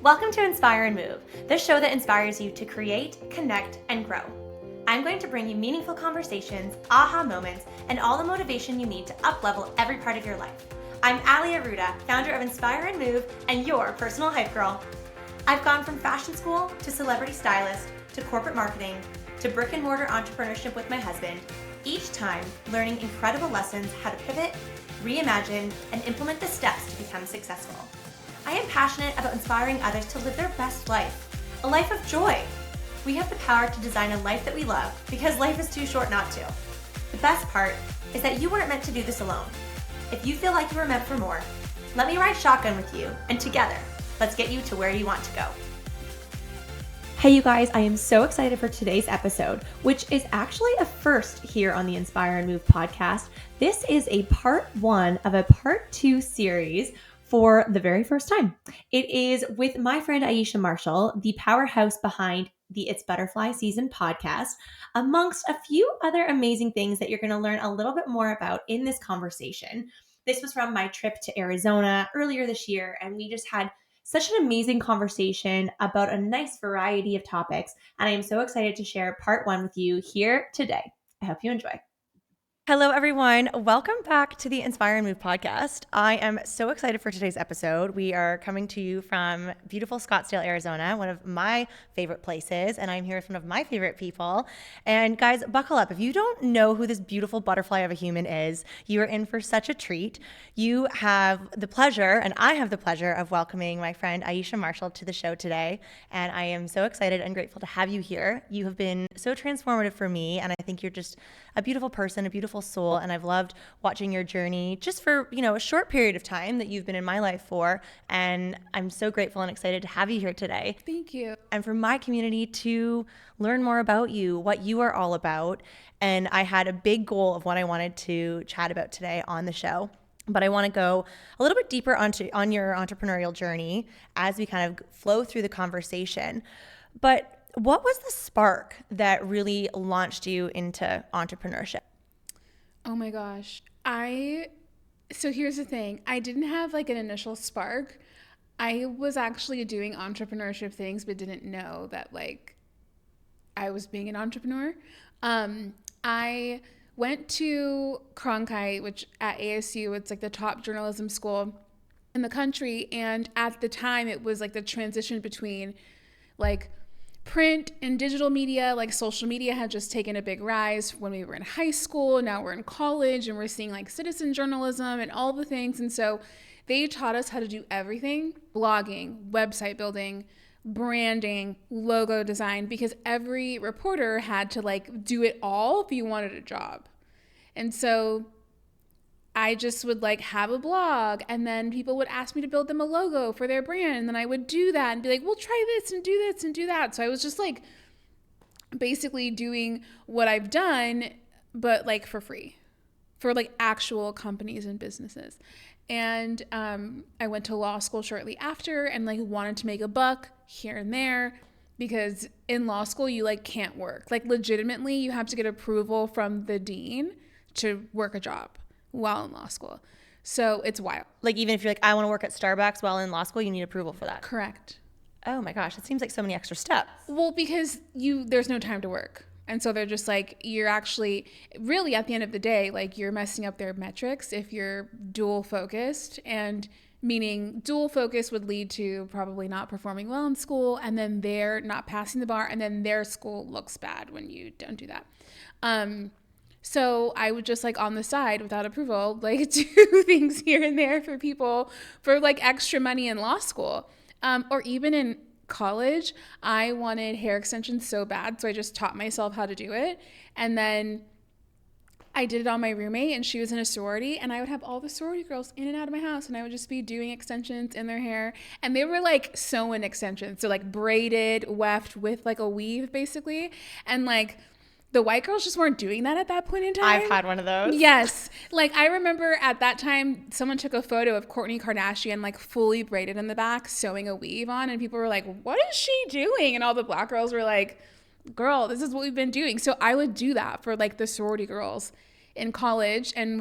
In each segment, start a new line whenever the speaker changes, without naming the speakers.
Welcome to Inspire and Move, the show that inspires you to create, connect, and grow. I'm going to bring you meaningful conversations, aha moments, and all the motivation you need to up-level every part of your life. I'm Ali Aruda, founder of Inspire and Move, and your personal hype girl. I've gone from fashion school to celebrity stylist to corporate marketing to brick and mortar entrepreneurship with my husband, each time learning incredible lessons how to pivot, reimagine, and implement the steps to become successful. I am passionate about inspiring others to live their best life, a life of joy. We have the power to design a life that we love because life is too short not to. The best part is that you weren't meant to do this alone. If you feel like you were meant for more, let me ride shotgun with you, and together, let's get you to where you want to go. Hey you guys, I am so excited for today's episode, which is actually a first here on the Inspire and Move podcast. This is a part 1 of a part 2 series for the very first time. It is with my friend Aisha Marshall, the powerhouse behind the It's Butterfly SZN podcast, amongst a few other amazing things that you're going to learn a little bit more about in this conversation. This was from my trip to Arizona earlier this year, and we just had such an amazing conversation about a nice variety of topics, and I am so excited to share part 1 with you here today. I hope you enjoy. Hello, everyone. Welcome back to the Inspire and Move podcast. I am so excited for today's episode. We are coming to you from beautiful Scottsdale, Arizona, one of my favorite places, and I'm here with one of my favorite people. And guys, buckle up. If you don't know who this beautiful butterfly of a human is, you are in for such a treat. You have the pleasure, and I have the pleasure of welcoming my friend Aisha Marshall to the show today, and I am so excited and grateful to have you here. You have been so transformative for me, and I think you're just a beautiful person, a beautiful soul, and I've loved watching your journey just for, a short period of time that you've been in my life for, and I'm so grateful and excited to have you here today.
Thank you.
And for my community to learn more about you, what you are all about, and I had a big goal of what I wanted to chat about today on the show. But I want to go a little bit deeper on your entrepreneurial journey as we kind of flow through the conversation. But what was the spark that really launched you into entrepreneurship?
Oh my gosh. So here's the thing. I didn't have like an initial spark. I was actually doing entrepreneurship things, but didn't know that like I was being an entrepreneur. I went to Cronkite, which at ASU, it's like the top journalism school in the country. And at the time it was like the transition between like print and digital media. Like social media had just taken a big rise when we were in high school. Now we're in college and we're seeing like citizen journalism and all the things. And so they taught us how to do everything: blogging, website building, branding, logo design, because every reporter had to like do it all if you wanted a job. And so I just would like have a blog, and then people would ask me to build them a logo for their brand. And then I would do that and be like, well, try this and do this and do that. So I was just like basically doing what I've done, but like for free, for like actual companies and businesses. And I went to law school shortly after and like wanted to make a buck here and there, because in law school you like can't work. Like legitimately you have to get approval from the dean to work a job while in law school. So it's wild.
Like even if you're like, I want to work at Starbucks while in law school, you need approval for that.
Correct.
Oh my gosh, it seems like so many extra steps.
Well, because there's no time to work. And so they're just like, you're actually really at the end of the day, like you're messing up their metrics if you're dual focused, and meaning dual focus would lead to probably not performing well in school, and then they're not passing the bar, and then their school looks bad when you don't do that. So I would just like on the side without approval, like do things here and there for people for like extra money in law school. Or even in college, I wanted hair extensions so bad. So I just taught myself how to do it. And then I did it on my roommate, and she was in a sorority, and I would have all the sorority girls in and out of my house, and I would just be doing extensions in their hair. And they were like sew-in extensions. So like braided, weft with like a weave basically. And like the white girls just weren't doing that at that point in time.
I've had one of those.
Yes. Like I remember at that time, someone took a photo of Kourtney Kardashian like fully braided in the back, sewing a weave on. And people were like, what is she doing? And all the black girls were like, girl, this is what we've been doing. So I would do that for like the sorority girls in college, and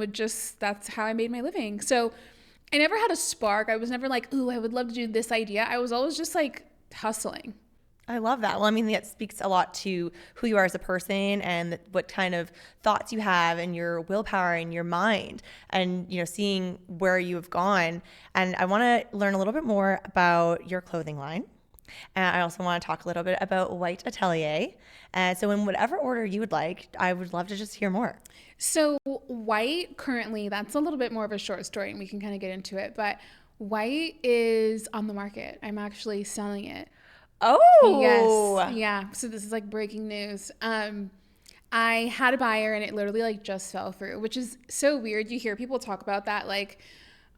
that's how I made my living. So I never had a spark. I was never like, ooh, I would love to do this idea. I was always just like hustling.
I love that. Well, I mean, that speaks a lot to who you are as a person and what kind of thoughts you have and your willpower and your mind and, seeing where you have gone. And I want to learn a little bit more about your clothing line. And I also want to talk a little bit about White Atelier. So in whatever order you would like, I would love to just hear more.
So White currently, that's a little bit more of a short story and we can kind of get into it. But White is on the market. I'm actually selling it.
Oh,
yes. Yeah. So this is like breaking news. I had a buyer and it literally like just fell through, which is so weird. You hear people talk about that like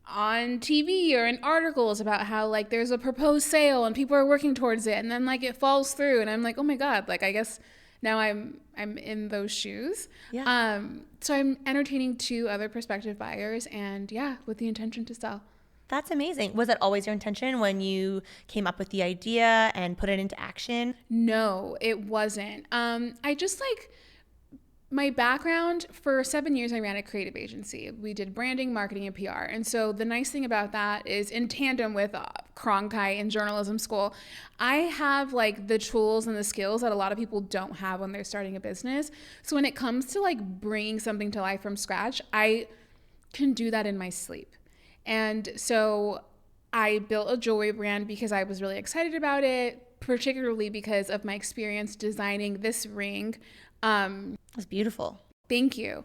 on TV or in articles about how like there's a proposed sale and people are working towards it and then like it falls through and I'm like, oh my God, like I guess now I'm in those shoes.
Yeah.
So I'm entertaining 2 other prospective buyers and with the intention to sell.
That's amazing. Was that always your intention when you came up with the idea and put it into action?
No, it wasn't. I just like my background for 7 years, I ran a creative agency. We did branding, marketing, and PR. And so the nice thing about that is in tandem with Cronkite and journalism school, I have like the tools and the skills that a lot of people don't have when they're starting a business. So when it comes to like bringing something to life from scratch, I can do that in my sleep. And so I built a jewelry brand because I was really excited about it, particularly because of my experience designing this ring.
It's beautiful.
Thank you.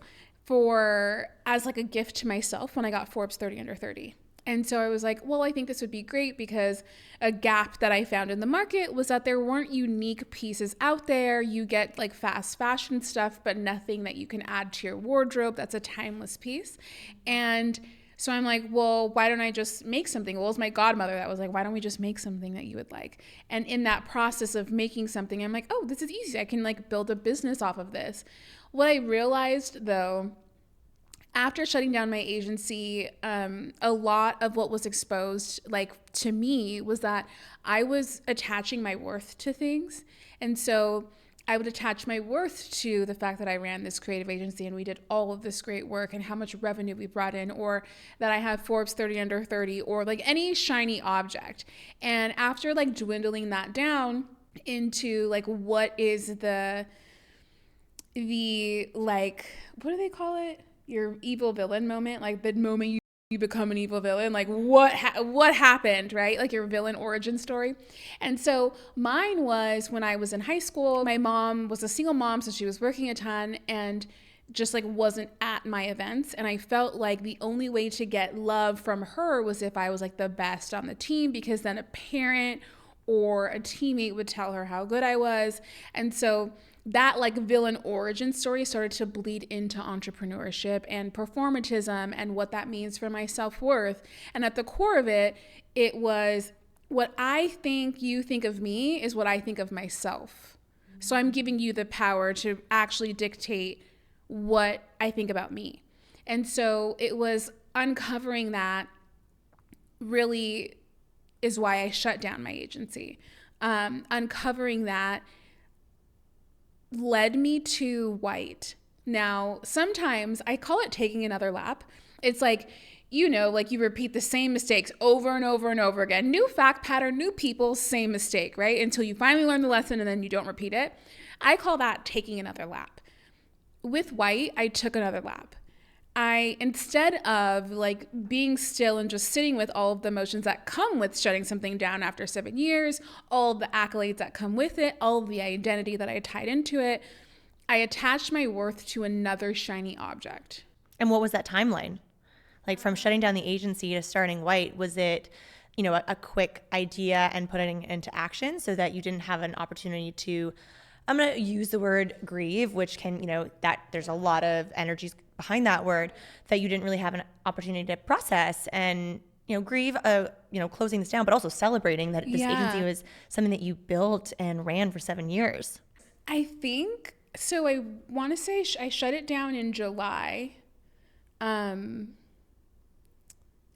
As like a gift to myself when I got Forbes 30 Under 30. And so I was like, well, I think this would be great because a gap that I found in the market was that there weren't unique pieces out there. You get like fast fashion stuff, but nothing that you can add to your wardrobe that's a timeless piece. And so I'm like, well, why don't I just make something? Well, it was my godmother that was like, why don't we just make something that you would like? And in that process of making something, I'm like, oh, this is easy. I can like build a business off of this. What I realized though, after shutting down my agency, a lot of what was exposed like to me was that I was attaching my worth to things. And so I would attach my worth to the fact that I ran this creative agency and we did all of this great work and how much revenue we brought in, or that I have Forbes 30 Under 30, or like any shiny object. And after like dwindling that down into like what is the like, what do they call it? Your evil villain moment, like the moment you become an evil villain, like what happened, right? Like your villain origin story. And so mine was when I was in high school. My mom was a single mom, so she was working a ton and just like wasn't at my events. And I felt like the only way to get love from her was if I was like the best on the team, because then a parent or a teammate would tell her how good I was. And so that like villain origin story started to bleed into entrepreneurship and performatism and what that means for my self-worth. And at the core of it, it was what I think you think of me is what I think of myself. So I'm giving you the power to actually dictate what I think about me. And so it was uncovering that really is why I shut down my agency. Uncovering that led me to White. Now, sometimes I call it taking another lap. It's like, like you repeat the same mistakes over and over and over again. New fact pattern, new people, same mistake, right? Until you finally learn the lesson and then you don't repeat it. I call that taking another lap. With White, I took another lap. Instead of like being still and just sitting with all of the emotions that come with shutting something down after 7 years, all of the accolades that come with it, all of the identity that I tied into it, I attached my worth to another shiny object.
And what was that timeline? Like from shutting down the agency to starting White, was it, a quick idea and putting it into action so that you didn't have an opportunity to, I'm going to use the word grieve, which can, that there's a lot of energies behind that word, that you didn't really have an opportunity to process and, grieve, closing this down, but also celebrating that this agency was something that you built and ran for 7 years?
I think, so I want to say I shut it down in July. And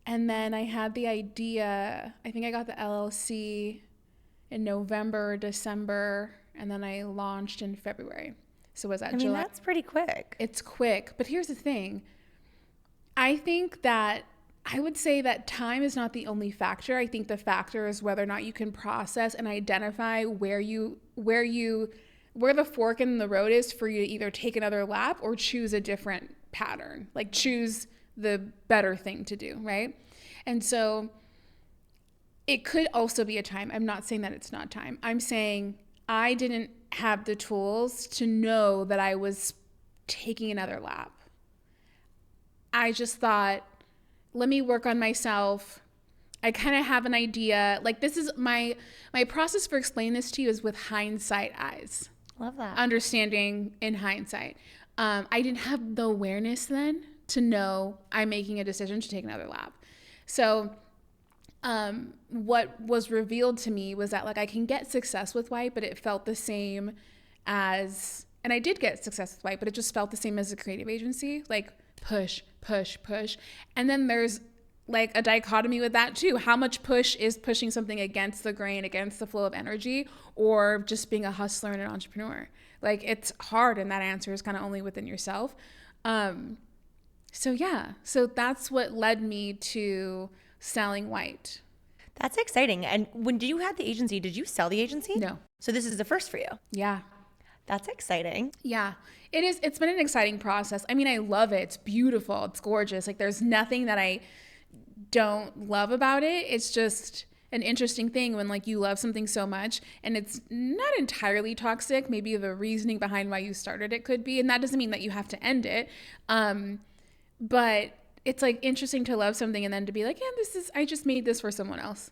then I had the idea, I think I got the LLC in November, December, and then I launched in February. So was that July?
That's pretty quick.
It's quick. But here's the thing. I think that I would say that time is not the only factor. I think the factor is whether or not you can process and identify where the fork in the road is for you to either take another lap or choose a different pattern, like choose the better thing to do, right? And so it could also be a time. I'm not saying that it's not time. I'm saying I didn't have the tools to know that I was taking another lap. I just thought, let me work on myself. I kind of have an idea. Like, this is my process for explaining this to you is with hindsight eyes.
Love that. Understanding
in hindsight. I didn't have the awareness then to know I'm making a decision to take another lap. So what was revealed to me was that, like, I can get success with white, but it felt the same as, and I did get success with white, but it just felt the same as a creative agency, like push, push, push. And then there's like a dichotomy with that too. How much push is pushing something against the grain, against the flow of energy, or just being a hustler and an entrepreneur? Like, it's hard, and that answer is kind of only within yourself. So that's what led me to selling white.
That's exciting. And when you had the agency, did you sell the agency?
No.
So this is the first for you?
Yeah.
That's exciting.
Yeah, it is. It's been an exciting process. I mean, I love it. It's beautiful. It's gorgeous. Like, there's nothing that I don't love about it. It's just an interesting thing when, like, you love something so much and it's not entirely toxic. Maybe the reasoning behind why you started it could be, and that doesn't mean that you have to end it. But it's like interesting to love something and then to be like, yeah, I just made this for someone else.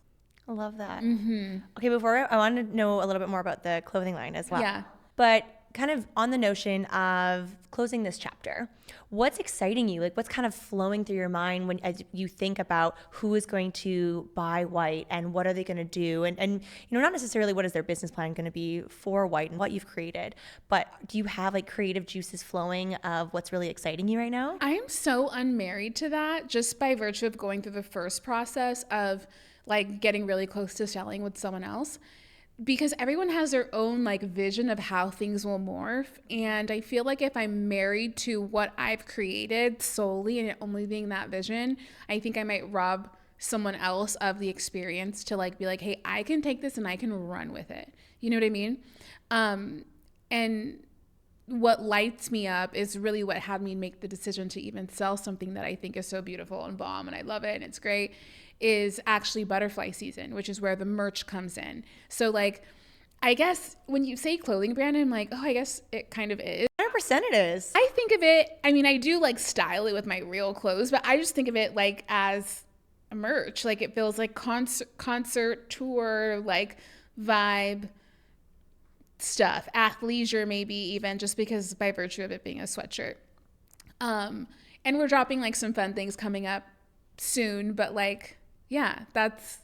I love that.
Mm-hmm.
Okay, before I want to know a little bit more about the clothing line as well.
Yeah.
But kind of on the notion of closing this chapter, what's exciting you? Like, what's kind of flowing through your mind as you think about who is going to buy white and what are they going to do? And not necessarily what is their business plan going to be for white and what you've created, but do you have like creative juices flowing of what's really exciting you right now?
I am so unmarried to that just by virtue of going through the first process of like getting really close to selling with someone else. Because everyone has their own like vision of how things will morph. And I feel like if I'm married to what I've created solely and it only being that vision, I think I might rob someone else of the experience to like be like, hey, I can take this and I can run with it. You know what I mean? And what lights me up is really what had me make the decision to even sell something that I think is so beautiful and bomb and I love it and it's great, is actually Butterfly SZN, which is where the merch comes in. So like, I guess when you say clothing brand, I'm like, oh, I guess it kind of is.
100% it is.
I think of it, I mean, I do like style it with my real clothes, but I just think of it like as a merch. Like, it feels like concert tour, like vibe stuff, athleisure maybe even, just because by virtue of it being a sweatshirt. And we're dropping like some fun things coming up soon, but like, yeah, that's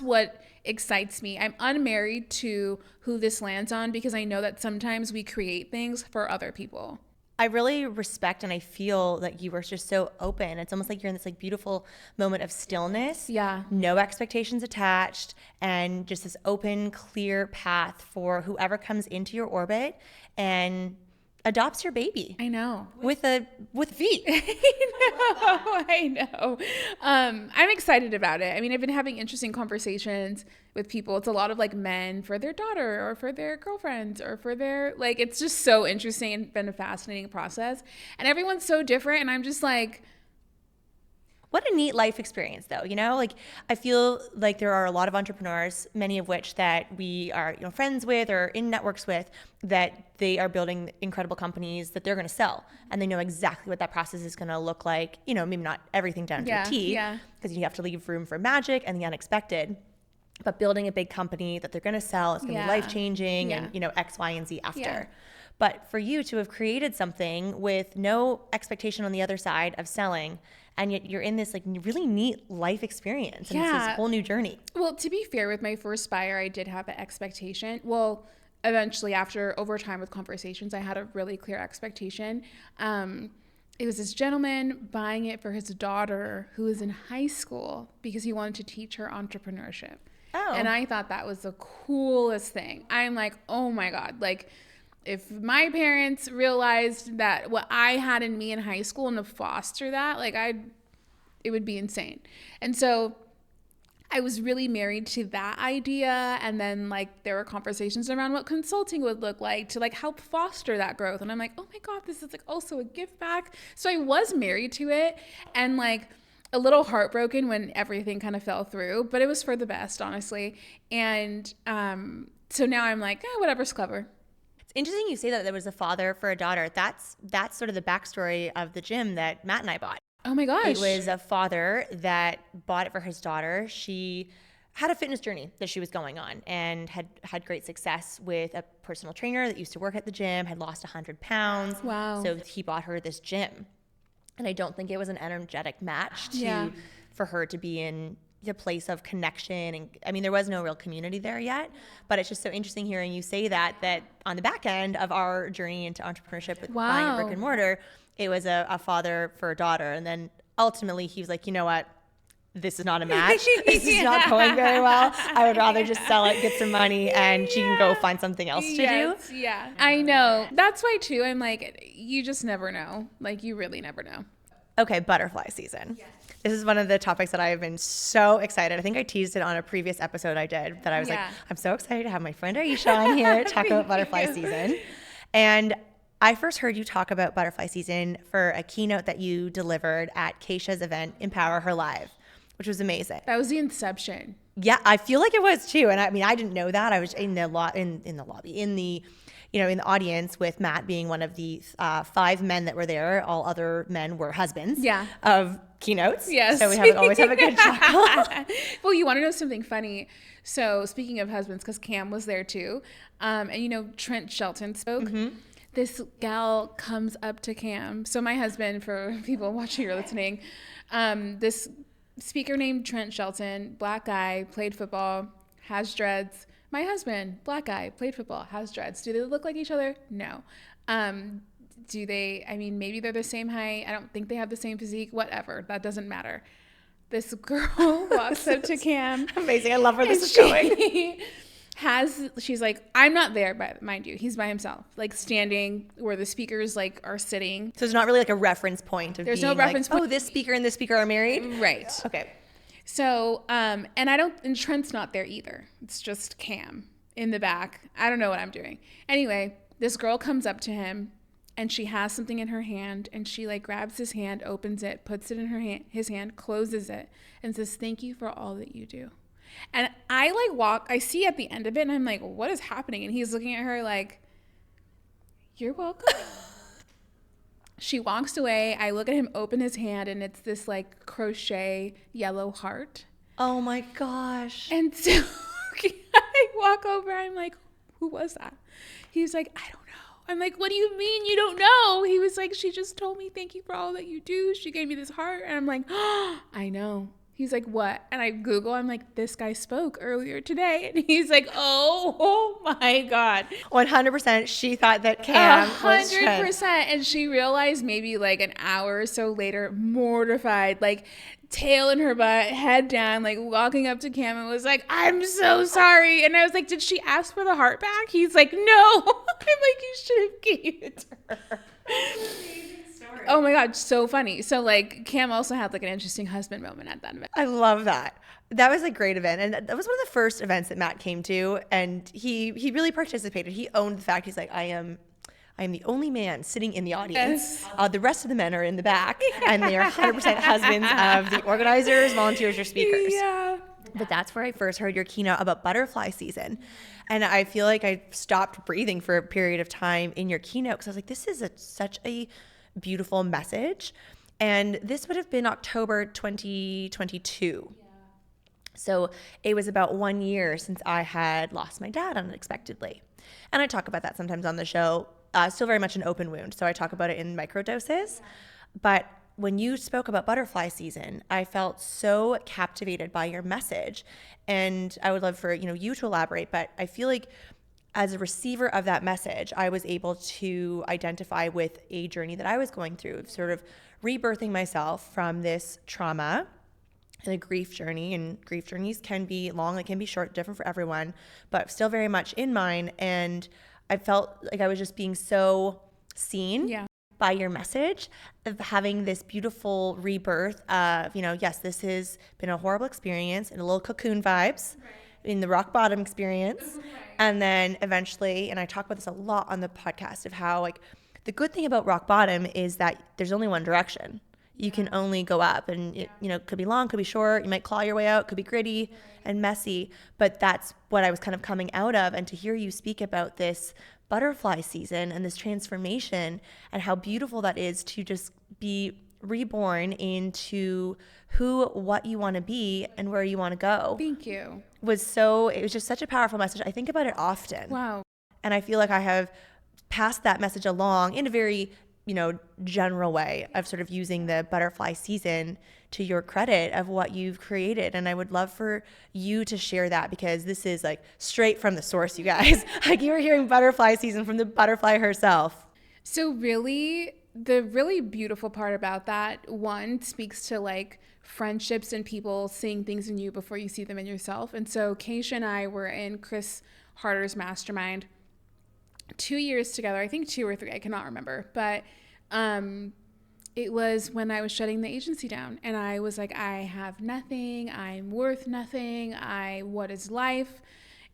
what excites me. I'm unmarried to who this lands on because I know that sometimes we create things for other people.
I really respect and I feel that you were just so open. It's almost like you're in this like beautiful moment of stillness.
Yeah.
No expectations attached and just this open, clear path for whoever comes into your orbit and adopts your baby.
I know.
With feet.
I know. I'm excited about it. I mean, I've been having interesting conversations with people. It's a lot of like men for their daughter or for their girlfriends or for their, like, it's just so interesting and been a fascinating process. And everyone's so different. And I'm just like,
what a neat life experience though, like I feel like there are a lot of entrepreneurs, many of which that we are, friends with or in networks with, that they are building incredible companies that they're going to sell and they know exactly what that process is going to look like, maybe not everything down to a T because you have to leave room for magic and the unexpected, but building a big company that they're going to sell is going to be life-changing and, X, Y, and Z after. Yeah. But for you to have created something with no expectation on the other side of selling, and yet you're in this like really neat life experience and it's this whole new journey. Well,
to be fair, with my first buyer, I did have an expectation. Well, eventually over time with conversations, I had a really clear expectation. It was this gentleman buying it for his daughter who was in high school because he wanted to teach her entrepreneurship.
Oh.
And I thought that was the coolest thing. I'm like, oh my God, like, if my parents realized that what I had in me in high school and to foster that, like it would be insane. And so I was really married to that idea. And then like there were conversations around what consulting would look like to like help foster that growth. And I'm like, oh my God, this is like also a give back. So I was married to it and like a little heartbroken when everything kind of fell through, but it was for the best, honestly. And so now I'm like, whatever's clever.
It's interesting you say that there was a father for a daughter. That's sort of the backstory of the gym that Matt and I bought.
Oh my gosh.
It was a father that bought it for his daughter. She had a fitness journey that she was going on and had great success with a personal trainer that used to work at the gym, had lost 100 pounds.
Wow.
So he bought her this gym. And I don't think it was an energetic match for her to be in the place of connection. And I mean, there was no real community there yet, but it's just so interesting hearing you say that on the back end of our journey into entrepreneurship with buying a brick and mortar, it was a father for a daughter. And then ultimately he was like, you know what? This is not a match. This is not going very well. I would rather just sell it, get some money, and she can go find something else to do.
Yeah, I know. That's why, too, I'm like, you just never know. Like, you really never know.
Okay, butterfly season. Yes. This is one of the topics that I have been so excited. I think I teased it on a previous episode I did that I was like, I'm so excited to have my friend Aisha on here to talk about butterfly season. And I first heard you talk about butterfly season for a keynote that you delivered at Keisha's event, Empower Her Live, which was amazing.
That was the inception.
Yeah, I feel like it was too. And I mean, I didn't know that. I was in the lobby, in the audience with Matt being one of the 5 men that were there. All other men were husbands of keynotes.
Yes.
So we always have a good chuckle.
Well, you want to know something funny? So speaking of husbands, because Cam was there too. And Trent Shelton spoke. Mm-hmm. This gal comes up to Cam. So my husband, for people watching or listening, this speaker named Trent Shelton, black guy, played football, has dreads. My husband, black guy, played football, has dreads. Do they look like each other? No. Do they? I mean, maybe they're the same height. I don't think they have the same physique. Whatever. That doesn't matter. This girl walks up to Cam.
Amazing. I love where this is going.
She's like, I'm not there, but mind you, he's by himself, like standing where the speakers like are sitting.
So there's not really like a reference point of
there's
being
no reference point.
Oh, this speaker and this speaker are married?
Right.
Okay.
So, and Trent's not there either. It's just Cam in the back. I don't know what I'm doing. Anyway, this girl comes up to him and she has something in her hand and she like grabs his hand, opens it, puts it in his hand, closes it and says, "Thank you for all that you do." And I see at the end of it and I'm like, what is happening? And he's looking at her like, "You're welcome." She walks away. I look at him open his hand and it's this like crochet yellow heart.
Oh my gosh.
And so I walk over. I'm like, "Who was that?" He was like, "I don't know." I'm like, "What do you mean you don't know?" He was like, "She just told me thank you for all that you do. She gave me this heart." And I'm like, "Oh, I know." He's like, "What?" And I Google, I'm like, "This guy spoke earlier today." And he's like, oh my God.
100% she thought that Cam was
100%. And she realized maybe like an hour or so later, mortified, like tail in her butt, head down, like walking up to Cam and was like, "I'm so sorry." And I was like, "Did she ask for the heart back?" He's like, "No." I'm like, "You should have gave it to her." Oh my God, so funny. So like Cam also had like an interesting husband moment at that event.
I love that. That was a great event. And that was one of the first events that Matt came to. And he really participated. He owned the fact. He's like, I am the only man sitting in the audience.
Yes.
The rest of the men are in the back. And they are 100% husbands of the organizers, volunteers, or speakers.
Yeah.
But that's where I first heard your keynote about butterfly season. And I feel like I stopped breathing for a period of time in your keynote because I was like, this is such a beautiful message. And this would have been October 2022. Yeah. So it was about 1 year since I had lost my dad unexpectedly. And I talk about that sometimes on the show. Still very much an open wound. So I talk about it in microdoses. But when you spoke about butterfly season, I felt so captivated by your message. And I would love for you to elaborate, but I feel like as a receiver of that message, I was able to identify with a journey that I was going through, sort of rebirthing myself from this trauma and a grief journey. And grief journeys can be long, they can be short, different for everyone, but still very much in mine. And I felt like I was just being so seen.
Yeah.
by your message of having this beautiful rebirth of, yes, this has been a horrible experience and a little cocoon vibes in the rock bottom experience. And then eventually, and I talk about this a lot on the podcast of how like the good thing about rock bottom is that there's only one direction. You can only go up, and it, could be long, could be short. You might claw your way out, could be gritty and messy, but that's what I was kind of coming out of. And to hear you speak about this butterfly season and this transformation and how beautiful that is to just be reborn into what you want to be and where you want to go.
Thank you.
It was just such a powerful message. I think about it often.
Wow.
And I feel like I have passed that message along in a very general way of sort of using the butterfly season to your credit of what you've created. And I would love for you to share that, because this is like straight from the source, you guys. Like you're hearing butterfly season from the butterfly herself.
So really, the really beautiful part about that, one, speaks to like friendships and people seeing things in you before you see them in yourself. And so Keisha and I were in Chris Harder's mastermind 2 years together, I think 2 or 3, I cannot remember, but it was when I was shutting the agency down, and I was like, I have nothing, I'm worth nothing, what is life?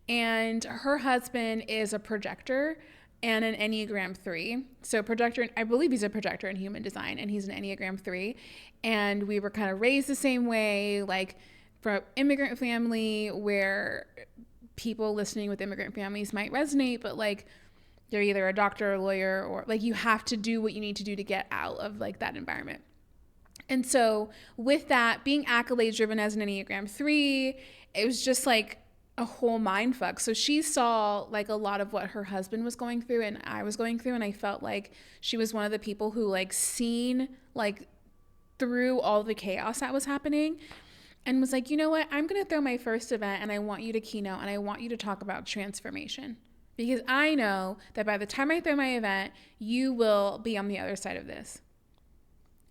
And her husband is a projector and an Enneagram 3. So projector, I believe he's a projector in human design, and he's an Enneagram 3. And we were kind of raised the same way, like from immigrant family, where people listening with immigrant families might resonate, but like they're either a doctor or a lawyer, or like you have to do what you need to do to get out of like that environment. And so with that, being accolade driven as an Enneagram 3, it was just like a whole mind fuck. So she saw like a lot of what her husband was going through and I was going through. And I felt like she was one of the people who like seen like through all the chaos that was happening and was like, you know what, I'm going to throw my first event and I want you to keynote and I want you to talk about transformation. Because I know that by the time I throw my event, you will be on the other side of this.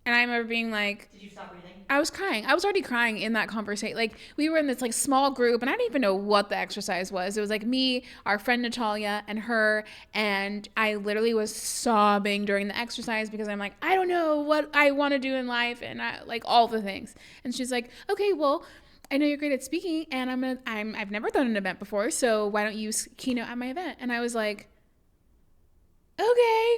And I remember being like,
did you stop breathing?
I was crying. I was already crying in that conversation. Like we were in this like small group and I didn't even know what the exercise was. It was like me, our friend Natalia, and her. And I literally was sobbing during the exercise because I'm like, I don't know what I want to do in life. And I like all the things. And she's like, okay, well, I know you're great at speaking and I've never done an event before. So why don't you keynote at my event? And I was like, okay,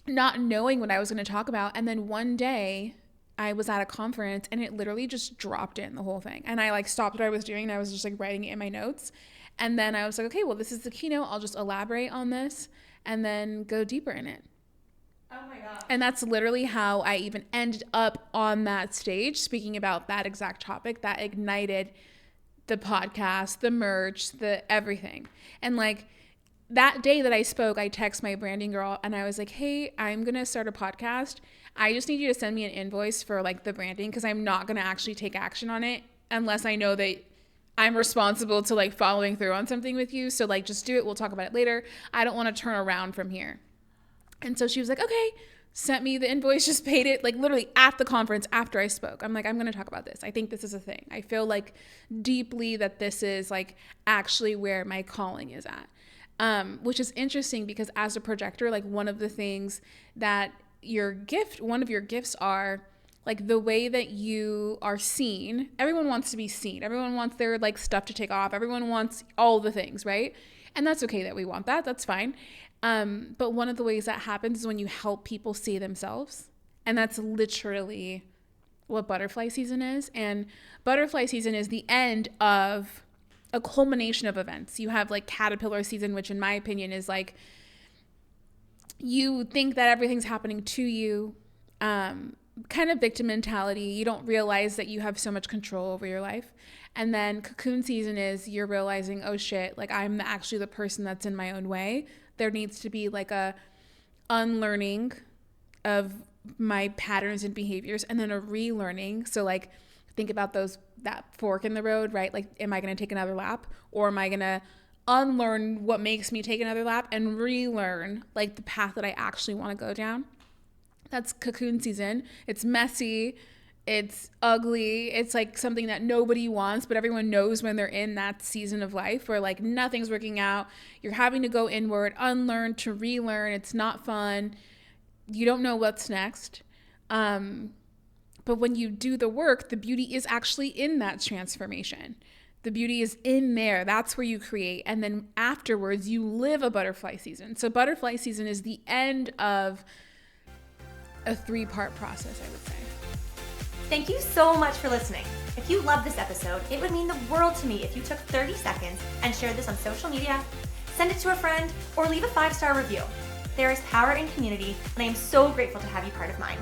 not knowing what I was going to talk about. And then one day I was at a conference and it literally just dropped in the whole thing. And I like stopped what I was doing and I was just like writing it in my notes. And then I was like, okay, well, this is the keynote. I'll just elaborate on this and then go deeper in it.
Oh my God.
And that's literally how I even ended up on that stage speaking about that exact topic that ignited the podcast, the merch, the everything. And like that day that I spoke, I text my branding girl and I was like, hey, I'm going to start a podcast. I just need you to send me an invoice for like the branding because I'm not going to actually take action on it unless I know that I'm responsible to like following through on something with you. So like just do it. We'll talk about it later. I don't want to turn around from here. And so she was like, okay, sent me the invoice, just paid it, like literally at the conference after I spoke. I'm like, I'm going to talk about this. I think this is a thing. I feel like deeply that this is like actually where my calling is at, which is interesting because as a projector, like one of the things that one of your gifts are like the way that you are seen. Everyone wants to be seen. Everyone wants their like stuff to take off. Everyone wants all the things, right? And that's okay that we want that. That's fine. But one of the ways that happens is when you help people see themselves. And that's literally what butterfly season is. And butterfly season is the end of a culmination of events. You have like caterpillar season, which in my opinion is like, you think that everything's happening to you, kind of victim mentality. You don't realize that you have so much control over your life. And then cocoon season is you're realizing, oh shit, like I'm actually the person that's in my own way. There needs to be like a unlearning of my patterns and behaviors and then a relearning. So like think about that fork in the road, right? Like, am I going to take another lap or am I going to unlearn what makes me take another lap and relearn like the path that I actually want to go down? That's cocoon season. It's messy. It's ugly. It's like something that nobody wants, but everyone knows when they're in that season of life where like nothing's working out. You're having to go inward, unlearn to relearn. It's not fun. You don't know what's next. But when you do the work, the beauty is actually in that transformation. The beauty is in there. That's where you create. And then afterwards, you live a butterfly season. So butterfly season is the end of a 3-part process, I would say.
Thank you so much for listening. If you loved this episode, it would mean the world to me if you took 30 seconds and shared this on social media, send it to a friend, or leave a 5-star review. There is power in community, and I am so grateful to have you part of mine.